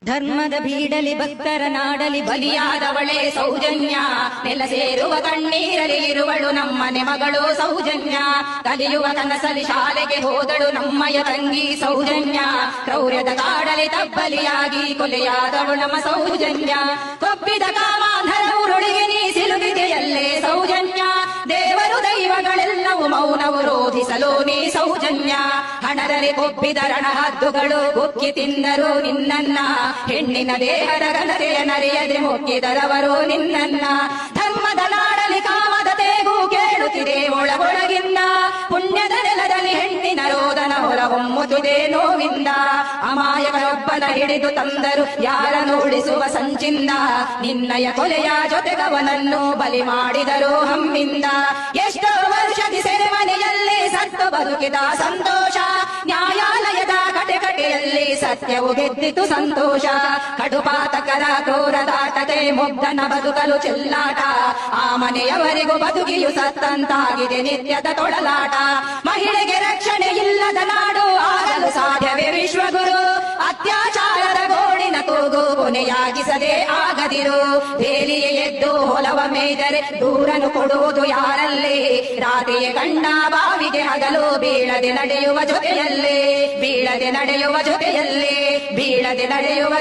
ಧರ್ಮದ ಬೀಡಲಿ ಭಕ್ತರ ನಾಡಲಿ ಬಲಿಯಾದವಳೇ ಸೌಜನ್ಯ, ನೆಲ ಸೇರುವ ಕಣ್ಣೀರಲಿ ಇರುವಳು ನಮ್ಮನೆ ಮಗಳು ಸೌಜನ್ಯ. ಕಲಿಯುವ ಕನಸಲಿ ಶಾಲೆಗೆ ಹೋದಳು ನಮ್ಮಯ ತಂಗಿ ಸೌಜನ್ಯ. ಕ್ರೌರ್ಯದ ಕಾಡಲಿ ತಬ್ಬಲಿಯಾಗಿ ಕೊಲೆಯಾದಳು ನಮ್ಮ ಸೌಜನ್ಯ. ಕೊಬ್ಬಿದ ಕಾಮಾಂಧರ ಉರುಳಿಗೆ ನೀ ಸಿಲುಕಿದೆಯಲ್ಲೇ ಸೌಜನ್ಯ. ದೇವರು ದೈವಗಳೆಲ್ಲವೂ ಮೌನವು ರೋಧಿಸಲು ನೀ ಸೌಜನ್ಯ. ಹಣದಲ್ಲಿ ಕೊಬ್ಬಿದ ರಣಹದ್ದುಗಳು ಬುಕ್ಕಿ ತಿಂದರು ನಿನ್ನನ್ನ. ಹೆಣ್ಣಿನ ದೇಹದ ಘನತೆಯ ನರಿಯದೆ ಮುಕ್ಕಿದರವರು ನಿನ್ನನ್ನ. ಧರ್ಮದ ನಾಡಲಿ ಕಾಮದ ತೇಗು ಕೇಳುತ್ತಿದೆ ಒಳಗೊಳಗಿಂದ. ಪುಣ್ಯದ ನೆಲದಲ್ಲಿ ಹೆಣ್ಣಿನ ರೋದನ ಹೊರಹೊಮ್ಮುತ್ತಿದೆ ನೋವಿಂದ. ಅಮಾಯಕರೊಬ್ಬನ ಹಿಡಿದು ತಂದರು ಯಾರನ್ನು ಉಳಿಸುವ ಸಂಚಿಂದ. ನಿನ್ನಯ ಕೊಲೆಯ ಜೊತೆಗವನನ್ನು ಬಲಿ ಮಾಡಿದರು ಹಮ್ಮಿಂದ. ಎಷ್ಟೋ ವರ್ಷದಿ ಸೆರೆಮನೆಯಲ್ಲಿ ಸತ್ತು ಬದುಕಿದ ಸಂತೋಷ. ನ್ಯಾಯಾಲಯದ ಕಟೆಕಟೆಯಲ್ಲಿ ಸತ್ಯವು ಗೆದ್ದಿತು ಸಂತೋಷ. ಕಡುಪಾತಕರ ಕ್ರೂರದಾಟತೆ ಮುಗ್ಧನ ಬದುಕಲು ಚೆಲ್ಲಾಟ. ಆ ಮನೆಯವರಿಗೂ ಬದುಕಿಯು ಸತ್ತಂತಾಗಿದೆ ನಿತ್ಯದ ತೊಳಲಾಟ. ಮಹಿಳೆಗೆ ರಕ್ಷಣೆ ಇಲ್ಲದ ನಾಡು ಆಗಲು ಸಾಧ್ಯವೇ ವಿಶ್ವಗುರು. ಅತ್ಯಾಚಾರದ ಗೋಡಿನ ಕೂಗು ಕೊನೆಯಾಗಿಸದೆ ಆಗದಿರು. ಬೇಲಿಯೇ ಎದ್ದು ಹೊಲವ ಮೇದರೆ ದೂರನು ಕೊಡುವುದು ಯಾರಲ್ಲಿ. ರಾತ್ರಿಯೇ ಗಂಡ ಬಾವಿಗೆ ಹಗಲು ಬೀಳದೆ ನಡೆಯುವ ಜೊತೆಯಲ್ಲೇ, ಬೀಳದೆ ನಡೆಯುವ ಜೊತೆಯಲ್ಲೇ, ಬೀಳದೆ ನಡೆಯುವ